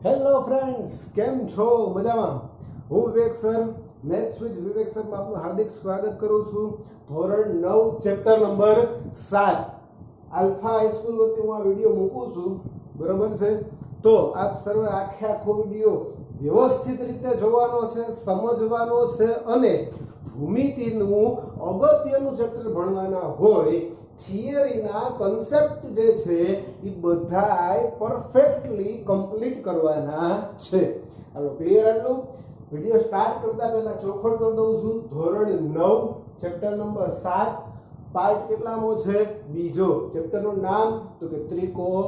Hello friends, કેમ છો? મજામાં? હું વિવેક સર, મેથ્સ વિથ વિવેક સરમાં આપનું હાર્દિક સ્વાગત કરું છું. ધોરણ 9 ચેપ્ટર નંબર 7 આલ્ફા હાઈસ્કૂલ વતી હું આ વિડીયો મૂકું છું. બરોબર છે? તો આપ સર્વે આખો વિડીયો વ્યવસ્થિત રીતે જોવાનો છે, સમજવાનો છે અને ભૂમિતિનું અગત્યનું ચેપ્ટર ભણવાના હોય. થિયરીના કન્સેપ્ટ જે છે એ બધાય પરફેક્ટલી કમ્પ્લીટ કરવાના છે. હાલો, ક્લિયર આટલું? વિડિયો સ્ટાર્ટ કરતા પહેલા ચોખવટ કરી દઉં છું. ધોરણ 9 ચેપ્ટર નંબર 7 પાર્ટ કેટલામો છે? બીજો. ચેપ્ટરનું નામ તો કે ત્રિકોણ.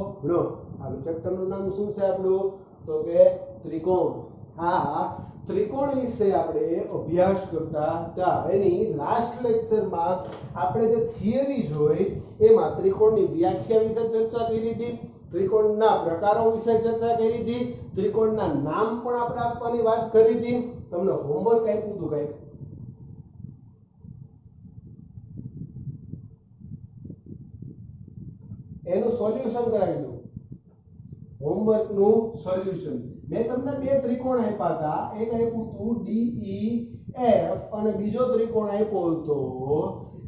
હાલો, ચેપ્ટરનું નામ શું છે આપણું? તો કે ત્રિકોણ. હા, ત્રિકોણ વિશે આપણે અભ્યાસ કરતા હતા. એની લાસ્ટ લેક્ચરમાં આપણે જે થિયરી જોઈ એમાં ત્રિકોણની વ્યાખ્યા વિશે ચર્ચા કરી હતી, ત્રિકોણના પ્રકારો વિશે ચર્ચા કરી હતી, ત્રિકોણના નામ પણ આપણે આપવાની વાત કરી હતી. તમને હોમવર્ક આપ્યું હતું કઈ? એનું સોલ્યુશન કરાવી દઉં. હોમવર્ક નું સોલ્યુશન મેં તમને બે ત્રિકોણ આપ્યા હતા. એક આપ્યું હતું DEF અને બીજો ત્રિકોણ આપ્યો હતો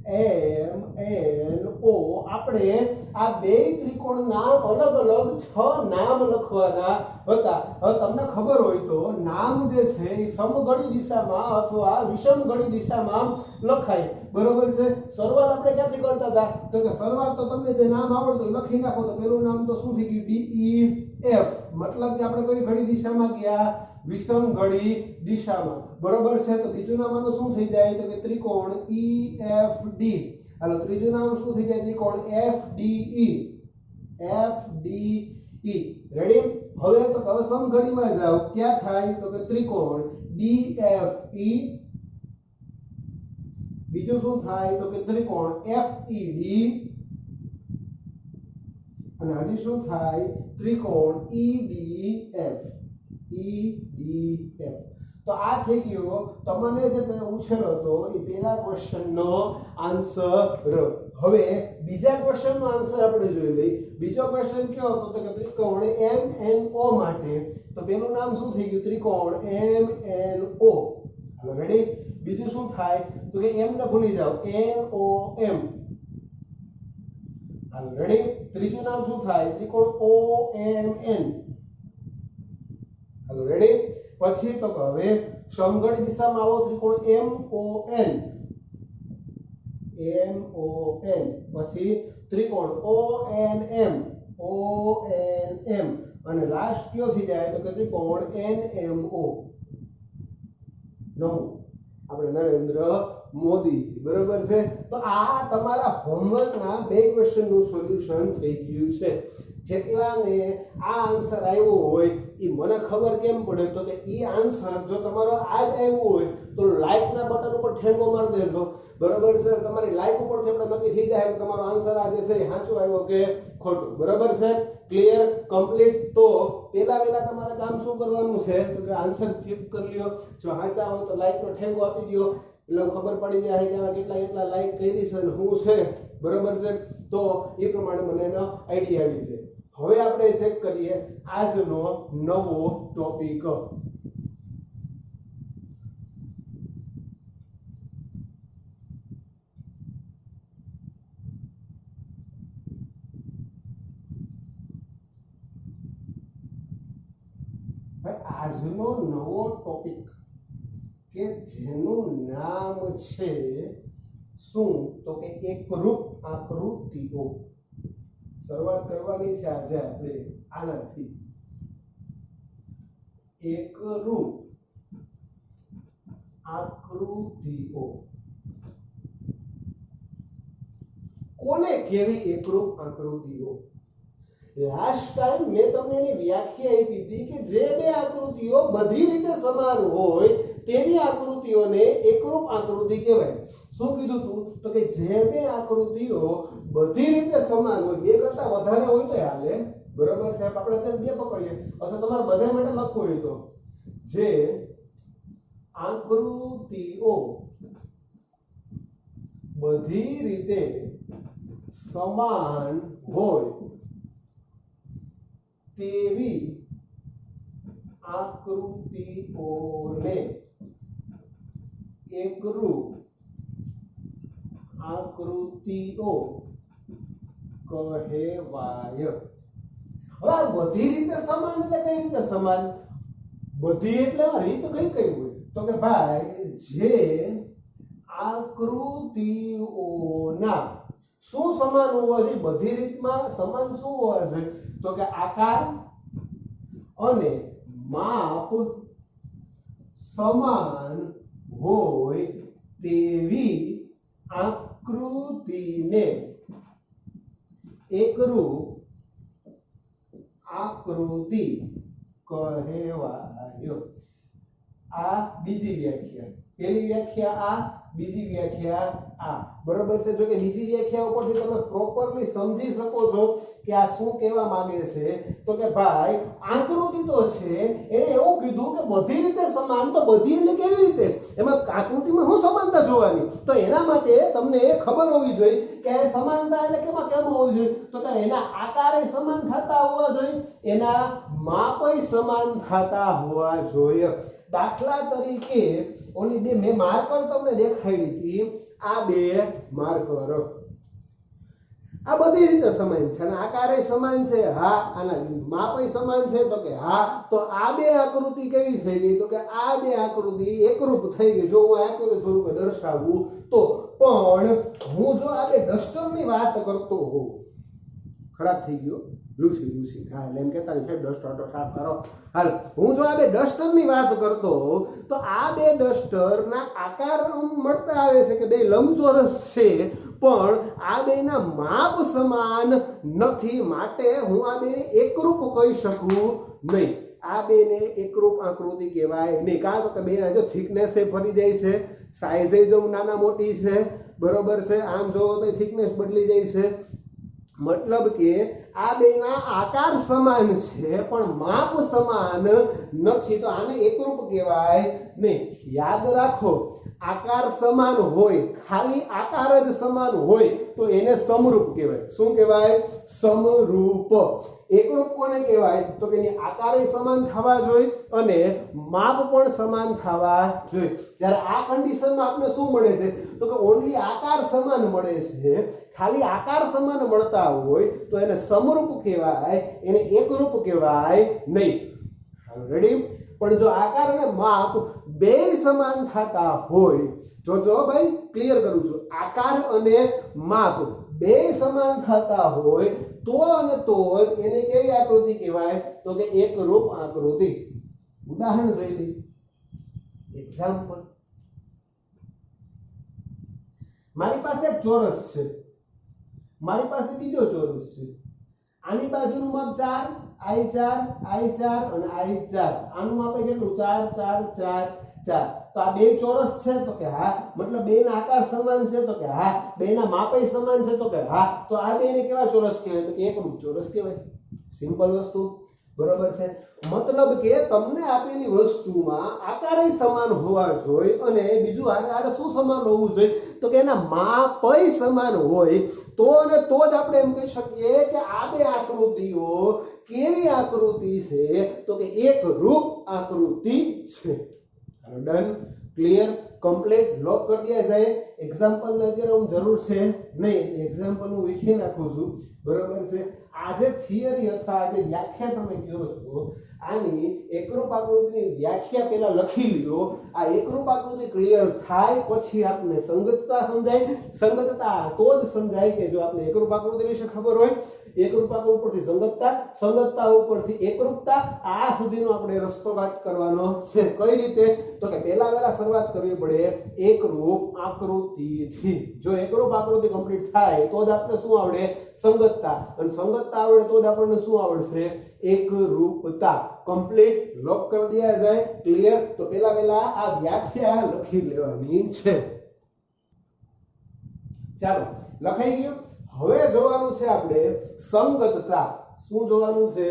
MNO. આપણે આ બે ત્રિકોણના અલગ અલગ 6 નામ લખવાના હતા. હવે તમને ખબર હોય તો નામ જે છે એ સમઘડી દિશામાં અથવા વિષમઘડી દિશામાં લખાય. બરોબર છે? શરૂઆત આપણે ક્યાંથી કરતા હતા? તો કે શરૂઆત તો તમને જે નામ આવડતું લખી નાખો. તો પહેલું નામ તો શું થઈ ગયું? DEF. મતલબ કે આપણે કઈ ઘડી દિશામાં ગયા? વિષમઘડી દિશામાં. બરોબર છે? તો બીજું નામ આનું શું થઈ જાય? તો કે ત્રિકોણ EFD. હાલો, ત્રીજું નામ શું થઈ જાય? ત્રિકોણ FDE. રેડી? હવે તો હવે સમઘડીમાં જાઓ. ક્યાં થાય? તો કે ત્રિકોણ DFE. બીજું શું થાય? તો કે ત્રિકોણ FED. અને હજી શું થાય? ત્રિકોણ EDF. તો આ થઈ ગયો તમને જે પહેલા પૂછેલો હતો એ પહેલા ક્વેશ્ચનનો આન્સર. હવે બીજા ક્વેશ્ચનનો આન્સર આપણે જોઈ લઈએ. બીજો ક્વેશ્ચન કયો હતો? તો કે ત્રિકોણ MNO માટે. તો પેલું નામ શું થઈ ગયું? ત્રિકોણ MNO. હાલો, રેડી? બીજું શું થાય? તો કે M ને ભૂલી જાઓ, NOM. હાલો, રેડી? ત્રીજું નામ શું થાય? ત્રિકોણ OMN. હાલો, રેડી? પછી તો હવે સમઘડી દિશામાં આવો. ત્રિકોણ MON. પછી ત્રિકોણ ONM. અને લાસ્ટ કયો થઈ જાય? તો કે ત્રિકોણ NMO. નવું આપણે નરેન્દ્ર મોદીજી. બરોબર છે? તો આ તમારા હોમવર્કના બે ક્વેશ્ચનનું સોલ્યુશન થઈ ગયું છે. જેટલાને આ આન્સર આવ્યો હોય એ મને ખબર કેમ પડે? તો કે એ આન્સર જો તમારો આ જ આવ્યો હોય તો લાઈક ના બટન ઉપર ઠેંગો મારી દેજો. બરોબર છે? તમારી લાઈક ઉપરથી આપણે નક્કી થઈ જાય કે તમારો આન્સર આ જે છે સાચો આવ્યો કે ખોટું. બરોબર છે? ક્લિયર? કમ્પ્લીટ? તો પહેલા તમારે કામ શું કરવાનું છે? તો કે આન્સર ચેક કરી લ્યો. જો સાચા હોય તો લાઈક નો ઠેંગો આપી દો. એટલે ખબર પડી જાય કે આમાં કેટલા લાઈક કરી છે અને શું છે. બરોબર છે? તો એ પ્રમાણે મને એનો આઈડિયા આવી જાય. હવે આપણે ચેક કરીએ આજનો નવો ટોપિક. આજનો નવો ટોપિક કે જેનું નામ છે શું? તો કે એકરૂપ આકૃતિઓ. શરૂઆત કરવાની છે આજે આપણે આનાથી. એકરૂપ આકૃતિઓ કોને કહેવી? એકરૂપ આકૃતિઓ. લાસ્ટ ટાઈમ મેં તમને એની વ્યાખ્યા આપી હતી કે જે બે આકૃતિઓ બધી રીતે સમાન હોય તેવી આકૃતિઓને એકરૂપ આકૃતિ કહેવાય. શું કીધું તું? તો કે જે બે આકૃતિઓ બધી રીતે સમાન હોય, બે કરતા વધારે હોય તો હાલે. બરોબર છે? આપણે અત્યારે બે પકડીએ. અથવા તમારે બધા માટે લખવું હોય તો જે આકૃતિઓ બધી રીતે સમાન હોય તેવી આકૃતિઓને એકરૂપ આકૃતિઓ કહેવાય. હવે આ બધી રીતે સમાન એટલે કઈ રીતે સમાન? બધી એટલે રીત કઈ કઈ હોય? તો કે ભાઈ જે આકૃતિઓના શું સમાન હોવા જોઈએ? બધી રીતમાં સમાન શું હોવા જોઈએ? તો કે આકાર અને માપ સમાન હોય તેવી આકૃતિને એકરૂપ આકૃતિ કહેવાય. આ બીજી વ્યાખ્યા. પહેલી વ્યાખ્યા આ, બીજી વ્યાખ્યા આ. બરોબર છે? જો કે બીજી વ્યાખ્યા ઉપરથી તમે પ્રોપરલી સમજી શકો છો કે આ શું કહેવા માંગે છે. તો કે ભાઈ આકૃતિ તો છે એને એવું કીધું કે બધી રીતે સમાન. તો બધી એટલે કેવી રીતે? એમાં આકૃતિમાં શું સમાનતા જોવાની? તો એના માટે તમને ખબર હોવી જોઈએ કે સમાનતા એટલે કેમાં કેમ હોવી જોઈએ? તો કે એના આકારે સમાન થતા હોવા જોઈએ, એના માપય સમાન થતા હોવા જોઈએ. દાખલા તરીકે ઓલી બે મેં માર્કર તમને દેખાડી હતી, આ બે માર્કર આ બધી રીતે સમાન છે અને આકારે સમાન છે. હા. આના માપય સમાન છે. તો કે હા. તો આ બે આકૃતિ કેવી થઈ ગઈ? તો કે આ બે આકૃતિ એકરૂપ થઈ ગઈ. જો હું આકૃતિ સ્વરૂપે દર્શાવું તો. પણ હું જો આ બે ડસ્ટરની વાત કરતો હોઉં, ખરાબ થઈ ગયો લૂસી હા એટલે એમ કહેતા સાહેબ ડસ્ટર સાફ કરો. હાલ હું જો આ બે ડસ્ટરની વાત કરતો તો આ બે ડસ્ટરના આકાર મળતા આવે છે કે બે લંબચોરસ છે, પણ આ બેના માપ સમાન નથી. માટે હું આ બેને એકરૂપ કહી શકું નહીં. આ બેને એકરૂપ આકૃતિ કહેવાય નહીં. કારણ તો કે બેના જો થિકનેસ એ ફરી જાય છે, સાઈઝ એ જો નાના મોટી છે. બરોબર છે? આમ જોવો તો થિકનેસ બદલી જાય છે. મતલબ કે આ બેના આકાર સમાન છે પણ માપ સમાન નથી. તો આને એકરૂપ કહેવાય નહીં. યાદ રાખો, આકાર સમાન હોય, ખાલી આકાર જ સમાન હોય તો એને સમરૂપ કહેવાય. શું કહેવાય? સમરૂપ. એકરૂપ કોને કહેવાય? તો કે એની આકારે સમાન થવા જોઈએ અને માપ પણ સમાન થવા જોઈએ. જ્યારે આ કન્ડિશનમાં આપણે શું મળે છે? તો કે ઓન્લી આકાર સમાન મળે છે. ખાલી આકાર સમાન મળતા હોય તો એને સમરૂપ કહેવાય, એને એકરૂપ કહેવાય નહીં. હાલો રેડી? પણ જો આકાર અને માપ બે સમાન થતા હોય, જો ભાઈ ક્લિયર કરું છું, આકાર અને માપ બે સમાન થતા હોય તો અને તો એને કેવી આકૃતિ કહેવાય? તો કે એકરૂપ આકૃતિ. ઉદાહરણ જોઈ લઈએ. એક્ઝામ્પલ, મારી પાસે એક ચોરસ છે, મારી પાસે બીજો ચોરસ છે. આની બાજુનું માપ 4, I4, I4 અને I4. આનું માપ કેટલું? 4 4 4 4. તો આ બે ચોરસ છે? તો કે હા. મતલબ બેના આકાર સમાન છે? તો કે હા. બેના માપય સમાન છે? તો કે હા. તો આ બેને કેવા ચોરસ કહેવાય? તો કે એકરૂપ ચોરસ કહેવાય. સિમ્પલ વસ્તુ. બરોબર છે? મતલબ કે તમને આપેલી વસ્તુમાં આકારે સમાન હોવા જોઈએ અને બીજું આને શું સમાન હોવું જોઈએ? તો કે એના માપય સમાન હોય તો અને તો જ આપણે એમ કહી શકીએ કે આ બે આકૃતિઓ કેવી આકૃતિ છે? તો કે એકરૂપ આકૃતિ છે. હાલો ડન, ક્લિયર, કમ્પ્લીટ. લોક કરી દિયા જાય. એક્ઝામ્પલ ને અત્યારે હું જરૂર છે નહીં, એક્ઝામ્પલ હું લખી નાખું છું. બરોબર છે? આ જે થિયરી અથવા આ જે વ્યાખ્યા તમે કહો છો, આની એકરૂપ આકૃતિની વ્યાખ્યા પહેલા લખી લ્યો. આ એકરૂપ આકૃતિ ક્લિયર થાય પછી આપને સંગતતા સમજાય. સંગતતા તો જ સમજાય કે જો આપને એકરૂપ આકૃતિ વિશે ખબર હોય. એકરૂપ આકૃતિ ઉપરથી સંગતતા, સંગતતા ઉપરથી એકરૂપતા. આ સુધીનો આપણે રસ્તો કાટ કરવાનો છે. કઈ રીતે? તો કે પહેલા શરૂઆત કરવી પડે એકરૂપ આકૃતિથી. જો એકરૂપ આકૃતિ કમ્પ્લીટ થાય તો જ આપણે શું આવડે? સંગતતા. અને સંગતતા આવડે તો જ આપણને શું આવડશે? એકરૂપતા. કમ્પ્લીટ. લોક કરી દિયા જાય. ક્લિયર? તો પહેલા આ વ્યાખ્યા લખી લેવાની છે. ચાલો, લખાઈ ગયું. હવે જોવાનું છે આપણે સંગતતા. શું જોવાનું છે?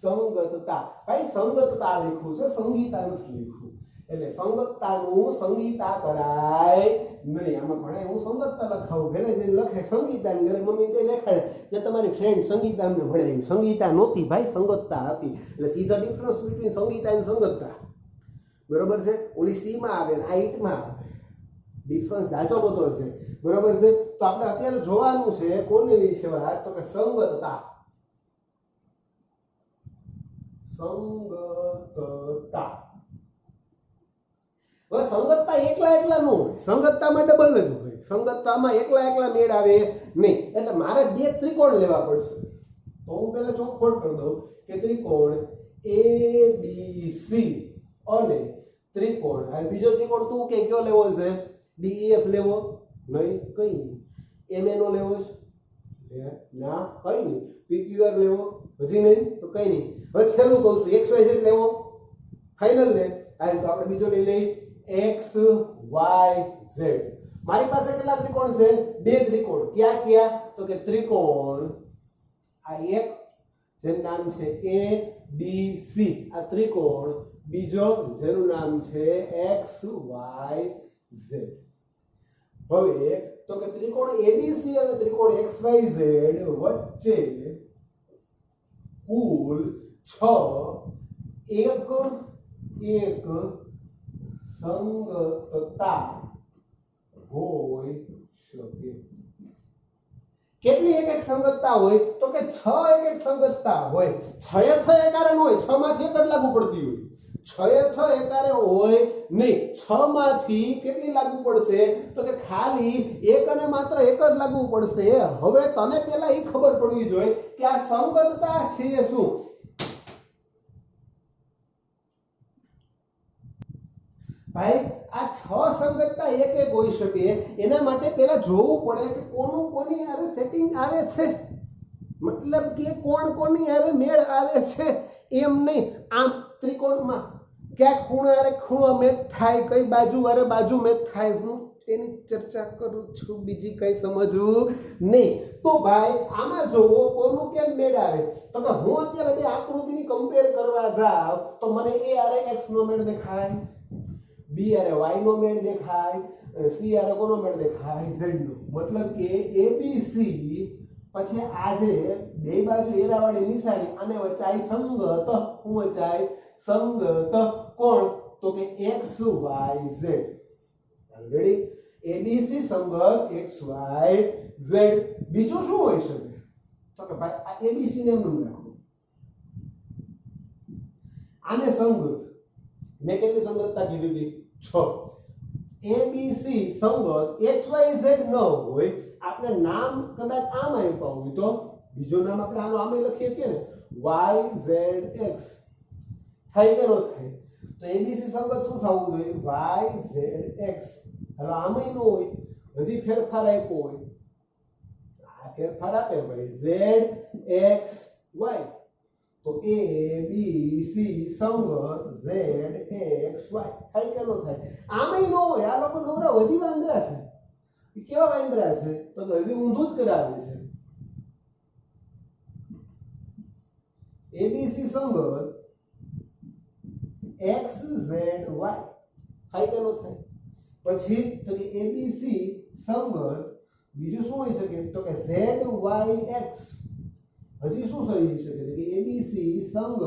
સંગતતા. ભાઈ સંગતતા લખ્યું છે, સંગીતા નથી લખ્યું. એટલે સંગતતાનું સંગીતા કરાય નહીં. આમાં ઘણા હું સંગતતા લખાવું, ઘરે જઈને લખે સંગીતા, ઘરે મમ્મી તે લખાડે કે તમારી ફ્રેન્ડ સંગીતા અમને ભણાવી. સંગીતા નહોતી ભાઈ, સંગતતા હતી. એટલે સીધા ડિફરન્સ બિટવીન સંગીતા અને સંગતતા, બરોબર છે. ઓલી સી માં આવે ને આ ઈટ માં આવે, ડિફરન્સ જાજો બધો છે, બરોબર છે. તો આપણે અત્યારે જોવાનું છે કોની વિશે વાત, તો કે સંગતતા. સંગતતા. હવે સંગતતા એકલા એકલા ન હોય, સંગતતામાં ડબલ જ હોય. સંગતતામાં એકલા એકલા મેળ આવે નહીં. એટલે મારે બે ત્રિકોણ લેવા પડશે. તો હું પહેલા ચોખવટ કરી દઉં કે ત્રિકોણ ABC અને ત્રિકોણ, આ બીજો ત્રિકોણ તું કે કયો લેવો છે? DEF લેવો? નહીં, કઈ નહીં. MNO લેવો છે? ના, કઈ નહીં. PQR લેવો? હજી નહીં, તો કઈ નહીં. હવે છેલ્લું કહું છું, XYZ લેવો? ફાઇનલ ને? હાલ તો આપણે બીજો લઈ લઈએ, XYZ. મારી પાસે કેટલા ત્રિકોણ છે? બે ત્રિકોણ. ક્યાં ક્યાં? તો કે ત્રિકોણ આ એક જેનું નામ છે ABC, આ ત્રિકોણ બીજો જેનું નામ છે XYZ. હવે તો કે ત્રિકોણ ABC અને ત્રિકોણ XYZ વચ્ચે કુલ 6 એક સંગતતા હોય શકે. કેટલી એક સંગતતા હોય? તો કે 6 એક સંગતતા હોય. 6 એ 6 એકારે ન હોય, 6 માંથી એક જ લાગુ પડતી હોય. 6 એ 6 એકારે હોય નહીં. 6 માંથી કેટલી લાગુ પડશે? તો કે ખાલી એક અને માત્ર એક જ લાગુ પડશે. હવે તને પહેલા એ ખબર પડવી જોઈએ કે આ સંગતતા છે શું. ભાઈ આ 6 સંગતતા એક એક હોઈ શકે. એના માટે પહેલા જોવું પડે કે કોનું કોની હારે સેટિંગ આવે છે, મતલબ કે કોણ કોની હારે મેળ આવે છે. એમ નહીં આમ ત્રિકોણમાં ક્યાં ખૂણા હારે ખૂણો મેચ થાય, કઈ બાજુ હારે બાજુ મેચ થાય, હું એની ચર્ચા કરું છું, બીજી કઈ સમજવું નહીં. તો ભાઈ આમાં જોવો કોનું કેમ મેળ આવે. તો કે હું અત્યારે બે આકૃતિની કમ્પેર કરવા જાઉં તો મને A હારે X નો મેળ દેખાય, B હારે Y નો મેળ દેખાય, C હારે કોનો મેળ દેખાય? Z નો. મતલબ કે ABC પછી આજે બે બાજુ એરાવાળી નિશાની આને વચાય સંગત. હું વચાય સંગત કોણ? તો કે XYZ. રેડી? ABC સંગત XYZ. બીજું શું હોઈ શકે? તો કે ભાઈ આ ABC ને એમ રાખો, આને સંગત. મેં કેટલી સંગતતા કીધી હતી? 6. ABC સંગત XYZ ન હોય, આપણે નામ કદાચ આમ આપ્યા હોય તો બીજો નામ આપણે આનો આમે લખીએ કે ને YZX. થાય કે ન થાય? તો ABC સંગત શું થવું જોઈએ? YZX. હવે આમે ન હોય, હજી ફેરફાર આપ્યો હોય, આ ફેરફાર આપે ભાઈ ZXY. તો ABC સંગત ZXY. થાય કે ન થાય? આમે ન હોય. આ લોકો નવરા વધી વાંદરા છે. કેવા વાંદરા છે? તો હજી ઊંધું જ કરાવે છે. ABC સંગત XZY. થાય કે ન થાય? પછી તો કે ABC સંગત બીજું શું હોઈ શકે? તો કે ZYX. હજી શું થઈ શકે? કે ABC સંગત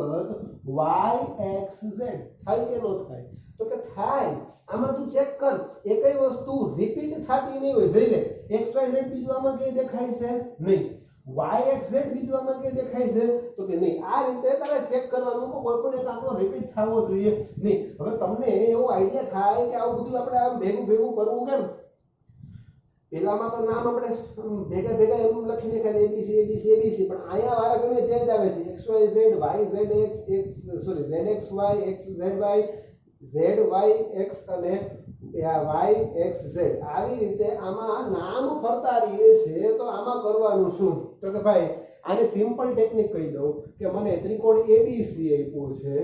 YXZ. થાય કે ન થાય? તો કે થાય. આમાં તું ચેક કર, એકઈ વસ્તુ રિપીટ થતી નહીં હોય. જોઈ લે, XYZ બીજું આમાં કઈ દેખાય છે? નહીં. YXZ બીજું આમાં કઈ દેખાય છે? તો કે નહીં. આ રીતે તારે ચેક કરવાનું કે કોઈ પણ એક આંકડો રિપીટ થવો જોઈએ નહીં. હવે તમને એવો આઈડિયા થાય કે આવું બધું આપણે આમ ભેગું ભેગું કરવું કેમ? પેલામાં તો નામ આપણે ભેગા ભેગા એમ લખીને કે ABC ABC ABC, પણ અહીંયા વારા ઘણી ચેન્જ આવે છે. XYZ YZX ZXY XZY ZYX અને YXZ. આવી રીતે આમાં નામ ફરતા રહીએ છે. તો આમાં કરવાનું શું? તો કે ભાઈ આની સિમ્પલ ટેકનિક કહી દઉં કે મને ત્રિકોણ ABC આપ્યો છે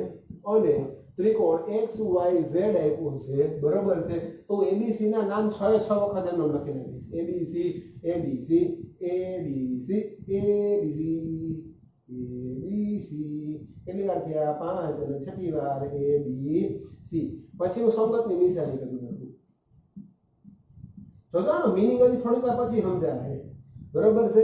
અને ત્રિકોણ XYZ આપ્યું છે, બરોબર છે. તો ABC ના નામ 6 એ 6 વખત એમ લખી નાખીશ. ABC ABC ABC ABC ABC C કેટલી વાર થયા 5 અને છઠ્ઠી વાર એ બી સી પછી હું સંગતની નિશાની કરી નાખું જોજો આનો મીનિંગ હજી થોડીક વાર પછી સમજાય બરોબર છે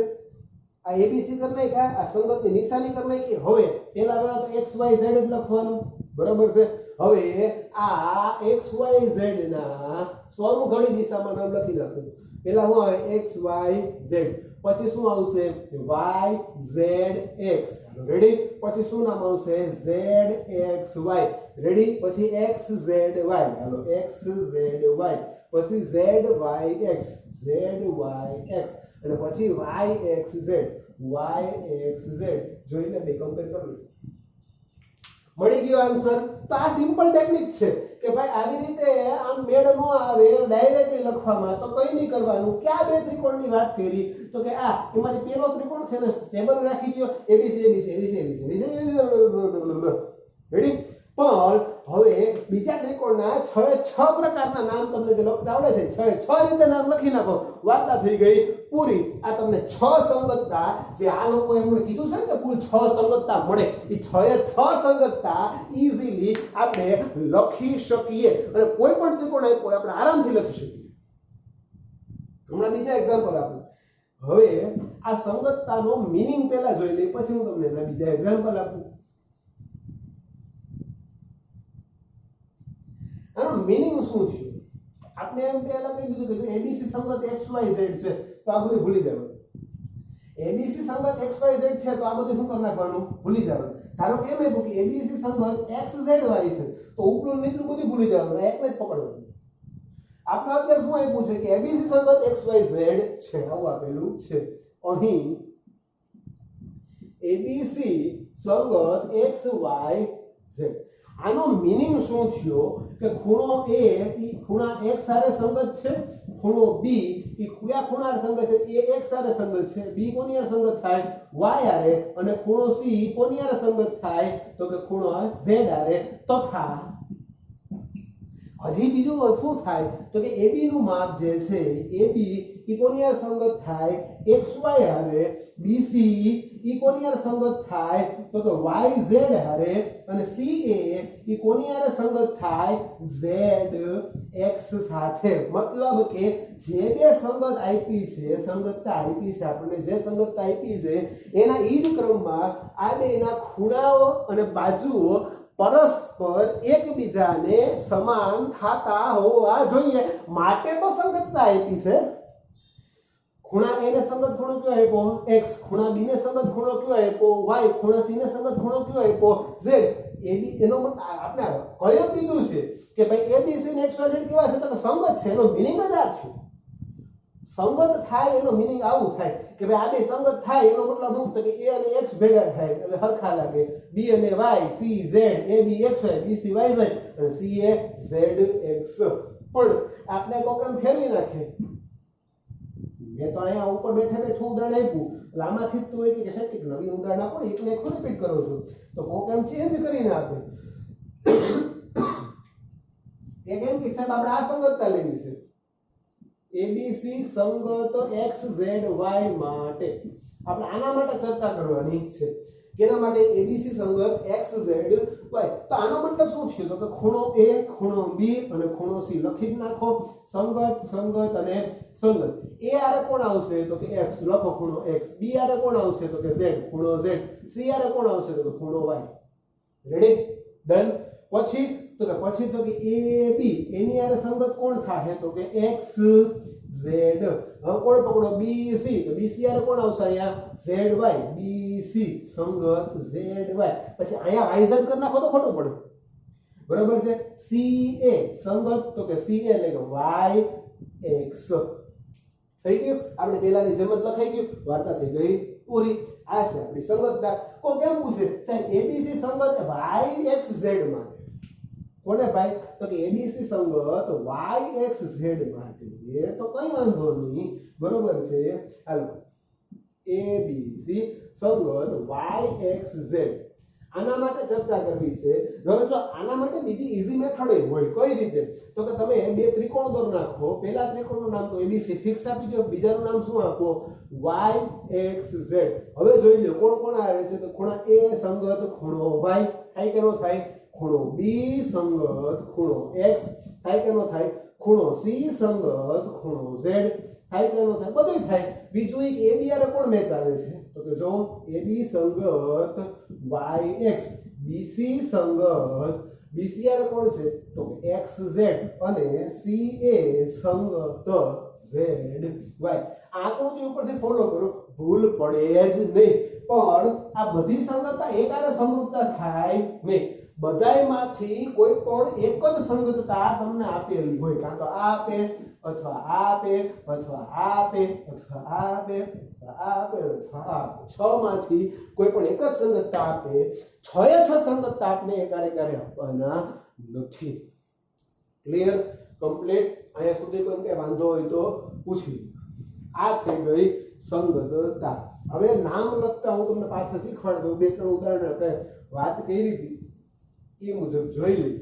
આ એબીસી કરી નાખ્યા આ સંગતની નિશાની કરી નાખી હવે પહેલા પહેલા તો એક્સ વાય ઝેડ જ લખવાનું બરોબર છે હવે આ એક્સ વાય ઝેડ ના સોનું ઘડી દિશામાં નામ લખી નાખું પહેલા હું આવે એક્સ વાય ઝેડ પછી શું આવશે વાય ઝેડ એક્સ રેડી પછી શું નામ આવશે ઝેડ એક્સ વાય રેડી પછી એક્સ ઝેડ વાય હાલો એક્સ ઝેડ વાય પછી Z Y X Z Y X અને પછી વાય એક્સ ઝેડ જોઈને બે કમ્પેર કરી મળી ગયો આન્સર તો આ સિમ્પલ ટેકનિક છે કે ભાઈ આવી રીતે આમ મેળ નો આવે ડાયરેક્ટલી લખવામાં તો કઈ નહીં કરવાનું ક્યાં બે ત્રિકોણની વાત કરી તો કે આ એમાંથી પહેલો ત્રિકોણ છે ને સ્ટેબલ રાખી દો એબીસી રેડી પણ હવે બીજા ત્રિકોણના 6 પ્રકારના નામ તમને જે લખતા આવડે છે 6 રીતે નામ લખી નાખો વાર્તા થઈ ગઈ પૂરી આ તમને 6 સંગતતા જે આ લોકો એમણે કીધું છે કે કુલ 6 સંગતતા મળે એ 6 સંગતતા ઈઝીલી આપણે લખી શકીએ અને કોઈ પણ ત્રિકોણ આપ્યો આપણે આરામથી લખી શકીએ હમણાં બીજા એક્ઝામ્પલ આપું હવે આ સંગતતાનો મીનિંગ પહેલા જોઈ લઈએ પછી હું તમને એના બીજા એક્ઝામ્પલ આપું આનો મીનિંગ શું છે આપણે એમ પહેલા કહી દીધું કે એબીસી સંગત XYZ છે તો આ બધું ભૂલી જવાનું એબીસી સંગત XYZ છે તો આ બધું શું કરી નાખવાનું ભૂલી જવાનું ધારો કે એમ આપ્યું કે એબીસી સંગત XZY છે તો ઉપલું નીચલું બધું ભૂલી જવાનું એકને જ પકડવાનું આપણે અત્યારે શું આપ્યું છે કે એબીસી સંગત XYZ છે આવું આપેલું છે અહીં એબીસી સંગત XYZ આનો મીનિંગ શું થયો કે ખૂણો A ઈ ખૂણા X સાથે સંગત છે ખૂણો B ઈ કયા ખૂણા સંગત છે A X સાથે સંગત છે B કોની સાથે સંગત થાય Y હારે અને ખૂણો C કોની સાથે સંગત થાય તો કે ખૂણો Z હારે તથા હજી બીજું શું થાય તો કે AB નું માપ જે છે AB ઈ કોની સાથે સંગત થાય XY હારે BC ઈ કોની હારે સંગત થાય તો કે YZ હારે અને CA ઈ કોની હારે સંગત થાય ZX સાથે મતલબ કે જે બે સંગત આપી છે સંગતતા આપી છે આપણને જે સંગતતા આપી છે એના ઈ જ ક્રમમાં આ બેના ખૂણાઓ અને બાજુઓ પરસ્પર એકબીજાને સમાન થતા હોવા જોઈએ માટે તો સંગતતા આપી છે ખૂણા A ને સંગત ખૂણો કયો આપ્યો X ખૂણા B ને સંગત ખૂણો કયો આપ્યો Y ખૂણા C ને સંગત ખૂણો કયો આપ્યો Z AB એનો મતલબ આપણે કયો દીધું છે કે ભાઈ ABC ને XYZ કેવા છે તો સંગત છે એનો મીનિંગ જ આ છે સંગત થાય એનો મીનિંગ આવું થાય કે ભાઈ આ બે સંગત થાય એનો મતલબ શું તો કે A અને X ભેગા થાય એટલે હરખા લાગે B અને Y C Z AB XY BC YZ અને CA ZX પણ આપણે કોકમ ફેરવી નાખે મેં તો અહીંયા ઉપર બેઠે બેઠું ઉદાહરણ આપ્યું એટલે આમાંથી તો એક કે સાહેબ નવી ઉદાહરણ આપો એકને એક રિપીટ કરો છો તો કોકમ ચેન્જ કરીને આપે એક એમ કે સાહેબ આપણે આ સંગતતા લેવી છે ABC સંગત XZY માટે આપણે આના માટે ચર્ચા કરવાની છે કેના માટે ABC સંગત XZY તો આનો મતલબ શું છે તો કે ખૂણો A ખૂણો B અને ખૂણો C લખી નાખો સંગત અને સંગત A આરે કોણ આવશે તો કે X લખો ખૂણો X B આરે કોણ આવશે તો કે Z ખૂણો Z C આરે કોણ આવશે તો કે ખૂણો Y રેડી ડન પછી તો કે AB એની આરે સંગત કોણ થાશે તો કે XZ હવે કોણ પકડો BC તો BC આરે કોણ આવશે અહીંયા ZY BC સંગત ZY પછી અહીંયા YZ કરી નાખો તો ખોટું પડે બરાબર છે CA સંગત તો કે CA એટલે કે YX થઈ ગયું આપણે પહેલાની જેમ જ લખાઈ ગયું વાર્તા થઈ ગઈ પૂરી આ છે આપણી સંગતતા કો કેમ પૂછે સાહેબ ABC સંગત YXZ માટે કોને ભાઈ તો કે ABC સંગત YXZ માટે એ તો કઈ વાંધો નહીં બરોબર છે હાલો ABC સંગત YXZ આના માટે ચર્ચા કરવી છે. હવે જો આના માટે બીજી ઈઝી મેથડ હોય, કઈ રીતે? તો કે તમે બે ત્રિકોણ દોર નાખો. પહેલા ત્રિકોણનું નામ તો ABC ફિક્સ આપી દો, બીજાનું નામ શું આપો? YXZ. હવે જોઈ લો કોણ કોણ આવે છે. તો ખૂણા A સંગત ખૂણો Y થાય કે નો થાય? ખૂણો B સંગત ખૂણો X થાય કે નો થાય? ખૂણો C સંગત ખૂણો Z થાય કે નો થાય? બધું થાય. બીજું એક AB આરે કોણ મેચ આવે છે? તો કે જો AB સંગત YX, BC સંગત BC આરે કોણ છે? તો કે XZ અને CA સંગત ZY. આકૃતિ ઉપરથી ફોલો કરો, ભૂલ પડે જ નહીં. પણ આ બધી સંગતતા એક આરે સમરૂપતા થાય નહીં. બધાયમાંથી કોઈ પણ એક જ સંગતતા તમને આપેલી હોય, કાં તો આ આપે અથવા આ આપે અથવા આ આપે અથવા આ આપે અથવા આ આપે અથવા આ આપે. 6 માંથી કોઈ પણ એક જ સંગતતા આપે. 6 એ 6 સંગતતા આપને એકારે ક્યારે આપવાના નથી. ક્લિયર? કમ્પ્લીટ? અહીંયા સુધી કોઈ કે વાંધો હોય તો પૂછી. આ થઈ ગઈ સંગતતા. હવે નામ લખતા હું તમને પાછા શીખવાડ દઉં. બે ત્રણ ઉદાહરણ આપણે વાત કરી હતી એ મુજબ જોઈ લઈએ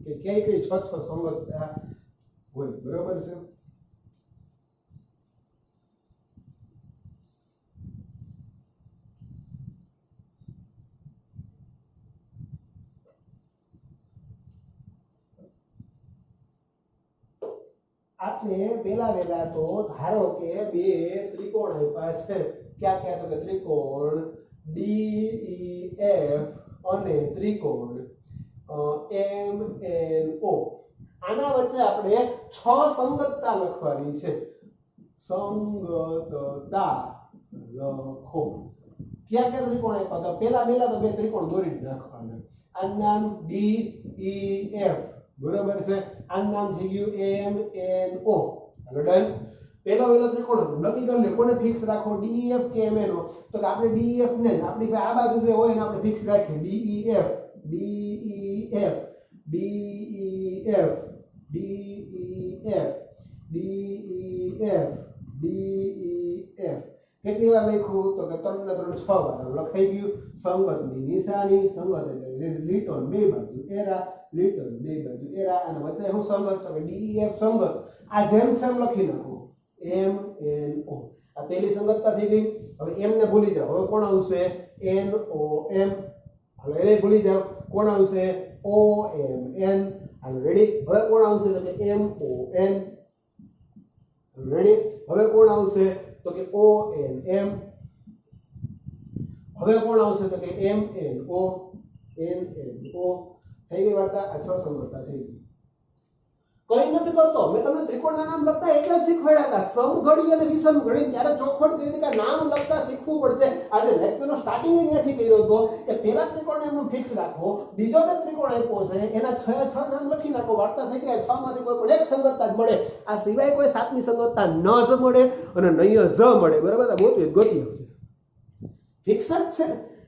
કે કઈ કઈ 6 સંગતતા હોય. બરાબર છે? આપણે પેલા તો ધારો કે બે ત્રિકોણ આપ્યા છે. ક્યાં ક્યાં? તો કે ત્રિકોણ DEF અને ત્રિકોણ MNO. આના વચ્ચે આપણે 6 સંગતતા લખવાની છે. સંગતતા લખો. ક્યાં ક્યાં ત્રિકોણ આપ્યા? તો પેલા તો બે ત્રિકોણ દોરી નાખવાના. આનું નામ DEF. બરાબર છે? આનું નામ થઈ ગયું MNO. હાલો ડન. પેલો ત્રિકોણ નક્કી કરી લે કોને ફિક્સ રાખો, DEF કે MNO? તો કે આપણે DEF ને જ આપણી પાસે આ બાજુ જે હોય ને આપણે ફિક્સ રાખીએ. DEF DEF DEF DEF DEF DEF. કેટલી વાર લખ્યું? તો કે 3 ને 3 6 વાર લખાઈ ગયું. સંગતની નિશાની, સંગત એટલે લીટો બે બાજુ એરા, લીટો બે બાજુ એરા, અને વચ્ચે શું સંગત? તો કે DEF સંગત. આ જેમ સેમ લખી નાખો. MNO. આ પહેલી સંગતતા થઈ ગઈ. હવે M ને ભૂલી જાઓ. હવે કોણ આવશે? NOM. હાલો એને ભૂલી જાઓ. કોણ આવશે? OMN. હાલો રેડી. હવે કોણ આવશે? તો કે MON. રેડી. હવે કોણ આવશે? તો કે ONM. હવે કોણ આવશે? તો કે MNO. NNO. થઈ ગઈ વાર્તા. આ 6 સંગતતા થઈ ગઈ. કઈ નથી કરતો. મેં તમને ત્રિકોણના નામ લખતા એટલે શીખવાડ્યા હતા. સમઘડી અને વિષમઘડી ત્યારે ચોખવટ કરી હતી કે નામ લખતા શીખવું પડશે. આજે લેક્ચરનો સ્ટાર્ટિંગ અહીંયાથી કર્યો હતો કે પહેલા ત્રિકોણને એમનું ફિક્સ રાખો. બીજો બે ત્રિકોણ આપ્યો છે એના 6 6 નામ લખી નાખો. વાર્તા થઈ ગઈ. 6 માંથી કોઈ પણ એક સંગતતા જ મળે. આ સિવાય કોઈ સાતમી સંગતતા ન જ મળે અને નહીં જ મળે. બરાબર? ગોતી આવશે. ફિક્સ જ છે.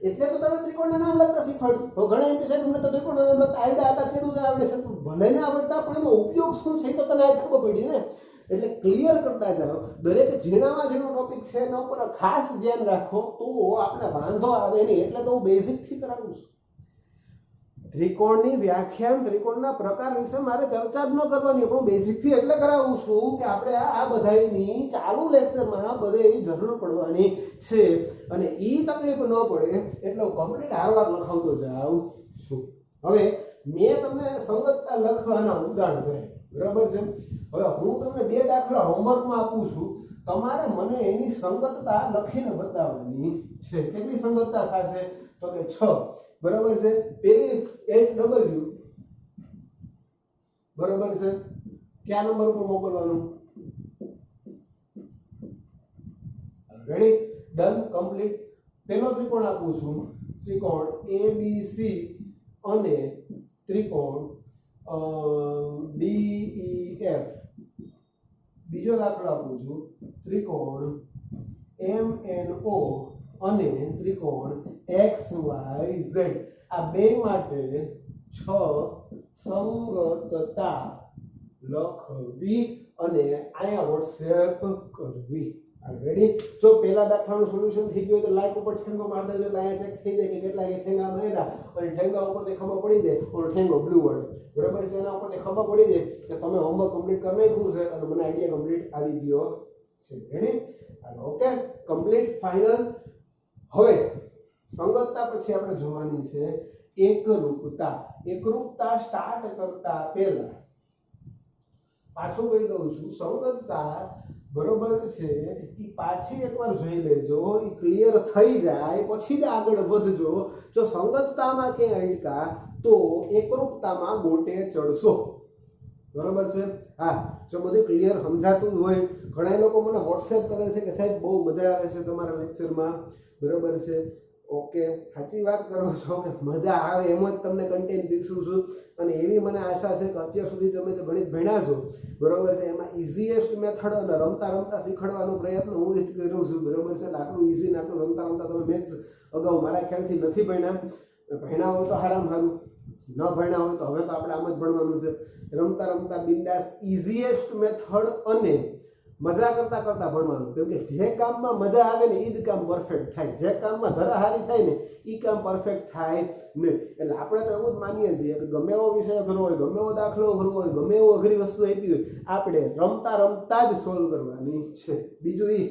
એટલે તો તમે ત્રિકોણના નામ લખતા શીખવાડ્યું. તો ઘણા એમ્પિસાઇડ મને તો ત્રિકોણના નામ લખતા આવડ્યા હતા, કીધું તો આવડે છે. ભલે ને આવડતા પણ એનો ઉપયોગ શું છે તો તને આજ ખબર પડી ને. એટલે ક્લિયર કરતા જાઓ. દરેક ઝીણામાં ઝીણો ટોપિક છે એના ઉપર ખાસ ધ્યાન રાખો તો આપણે વાંધો આવે નહીં. એટલે તો હું બેઝિક થી કરાવું છું. ત્રિકોણની વ્યાખ્યાન, ત્રિકોણના પ્રકાર વિશે મારે ચર્ચા જ ન કરવાની, પણ બેઝિક થી એટલે કરાવું છું કે આપણે આ બધાની ચાલુ લેક્ચરમાં બધે જરૂર પડવાની છે અને ઈ તકલીફ ન પડે એટલે હું કમ્પ્લીટ હારવાર લખાવતો જાઉં છું. હવે મેં તમને સંગતતા લખવાના ઉદાહરણ કર્યા. બરાબર છે? હવે હું તમને બે દાખલા હોમવર્કમાં આપું છું. તમારે મને એની સંગતતા લખીને બતાવવાની છે. કેટલી સંગતતા થશે? તો કે 6. બરાબર છે? પેલી HW. બરાબર છે? કયા નંબર પર મોકલવાનું? રેડી? ડન. કમ્પ્લીટ. પેલો ત્રિકોણ આપું છું. ત્રિકોણ ABC અને ત્રિકોણ DEF. બીજો દાખલો આપું છું. ત્રિકોણ MNO અને ત્રિકોણ XYZ. આ બે માટે 6 સંગતતા લખવી અને અહીંયા વોટ્સએપ કરવી. રેડી? જો પહેલા દાખલાનું સોલ્યુશન થઈ ગયું તો લાઈક ઉપર ઠેંગો માર દેજો એટલે અહીંયા ચેક થઈ જાય કે કેટલા કે ઠેંગા માર્યા અને ઠેંગા ઉપરથી ખબર પડી જાય ઓલો ઠેંગો બ્લુ વર્ડ બરાબર છે એના ઉપરથી ખબર પડી જાય કે તમે હોમવર્ક કમ્પ્લીટ કરી નાખ્યું છે અને મને આઈડિયા કમ્પ્લીટ આવી ગયો છે. Ready? Hello okay complete final. હવે સંગતતા પછી આપણે જોવાની છે એકરૂપતા. એકરૂપતા સ્ટાર્ટ કરતા પહેલા પાછું કહી દઉં છું સંગતતા બરોબર છે ઈ પાછી એકવાર જોઈ લેજો, ઈ ક્લિયર થઈ જાય પછી જ આગળ વધજો. જો સંગતતામાં કે અટકા તો એકરૂપતામાં ગોટે ચડશો. બરોબર છે? હા, જો બધું ક્લિયર સમજાતું હોય. ઘણા લોકો મને વોટ્સએપ કરે છે કે સાહેબ બહુ મજા આવે છે તમારા લેક્ચરમાં. બરોબર છે? ઓકે, સાચી વાત કરો છો કે મજા આવે એમ જ તમને કન્ટેન્ટ દીશું છું અને એવી મને આશા છે કે અત્યાર સુધી તમે તો ગણિત ભણ્યા છો બરોબર છે એમાં ઇઝીએસ્ટ મેથડ અને રમતા રમતા શીખવાડવાનો પ્રયત્ન હું જ કરું છું. બરોબર છે? આટલું ઇઝી ને આટલું રમતા રમતા તમે મેથ્સ અગાઉ મારા ખ્યાલથી નથી ભણ્યા. ભણ્યા હોય તો હારામાં સારું, ન ભણ્યા હોય તો હવે તો આપણે આમ જ ભણવાનું છે. રમતા રમતા બિંદાસ ઇઝીએસ્ટ મેથડ અને મજા કરતા કરતા ભણવાનું. કેમ કે જે કામમાં મજા આવે ને એ જ કામ પરફેક્ટ થાય. જે કામમાં ધરાહારી થાય ને એ કામ પરફેક્ટ થાય નહીં. એટલે આપણે તો એવું જ માનીએ છીએ કે ગમે એવો વિષય અઘરો હોય, ગમે એવો દાખલો અઘરો હોય, ગમે એવો અઘરી વસ્તુ આપી હોય આપણે રમતા રમતા જ સોલ્વ કરવાની છે. બીજું એ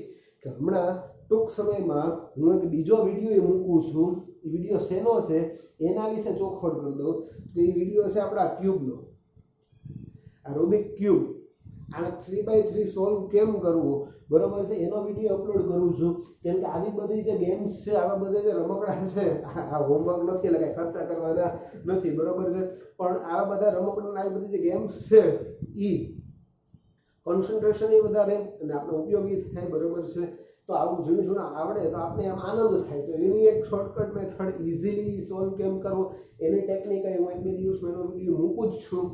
કે હમણાં ટૂંક સમયમાં હું એક બીજો વિડીયો મૂકું છું. એ વિડીયો શેનો છે એના વિશે ચોખવટ કરી દઉં તો એ વિડીયો છે આપણા ક્યુબનો, આ રૂબિક ક્યુબ. આને 3x3 સોલ્વ કેમ કરવું બરોબર છે એનો વિડીયો અપલોડ કરું છું. કેમ કે આવી બધી જે ગેમ્સ છે, આવા બધા જે રમકડા છે, આ હોમવર્ક નથી એટલે કાંઈ ખર્ચા કરવાના નથી બરોબર છે, પણ આવા બધા રમકડા આવી બધી જે ગેમ્સ છે એ કોન્સન્ટ્રેશન એ વધારે અને આપણે ઉપયોગી થાય બરોબર છે. તો આવું જૂનું જૂનું આવડે તો આપણે એમ આનંદ થાય. તો એની એક શોર્ટકટ મેથડ ઇઝીલી સોલ્વ કેમ કરવો એની ટેકનિક હું એક બે દિવસમાં એનો વિડીયો મૂકું જ છું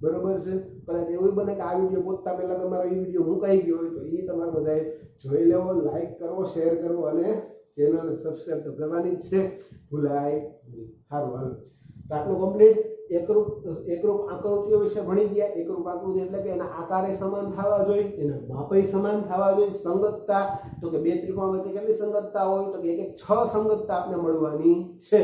બરોબર છે. કદાચ એવું બને કે આ વિડીયો પોતા પહેલા તમારો એ વિડીયો મુકાઈ ગયો હોય તો એ તમારે બધાએ જોઈ લેવો, લાઈક કરવો, શેર કરવો અને ચેનલને સબસ્ક્રાઈબ તો કરવાની જ છે, ભૂલાય નહીં. સારું હાલો તો આટલું કમ્પ્લીટ. એકરૂપ આકૃતિઓ વિશે ભણી ગયા. એકરૂપ આકૃતિ એટલે કે એના આકારે સમાન થવા જોઈએ, એના માપે સમાન થવા જોઈએ. સંગતતા તો કે બે ત્રિકોણ વચ્ચે કેટલી સંગતતા હોય તો કે એક 6 સંગતતા આપને મળવાની છે.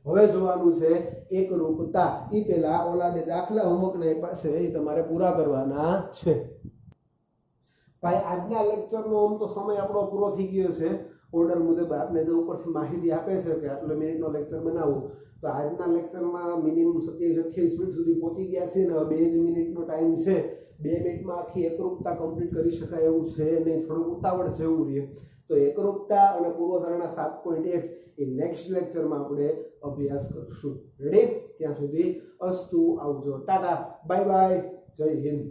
હવે જોવાનું છે એકરૂપતા. એ પહેલા ઓલા બે દાખલા હોમવર્કના પાસે એ તમારે પૂરા કરવાના છે. ભાઈ આજના લેક્ચરનો આમ તો સમય આપણો પૂરો થઈ ગયો છે. ઓર્ડર મુજબ આપને જે ઉપરથી માહિતી આપે છે કે આટલો મિનિટનો લેક્ચર બનાવો તો આજના લેક્ચરમાં મિનિમમ 27-28 મિનિટ સુધી પહોંચી ગયા છે ને 2 જ મિનિટનો ટાઈમ છે. 2 મિનિટમાં આખી એકરૂપતા કમ્પ્લીટ કરી શકાય એવું છે નહીં, થોડું ઉતાવળ જેવું રહે. તો એકરૂપતા અને પૂર્વધારણા 7.1 એ નેક્સ્ટ લેક્ચરમાં આપણે અભ્યાસ કરશું. રેડી? ત્યાં સુધી અસ્તુ, આવજો, ટાટા, બાય બાય, જય હિન્દ.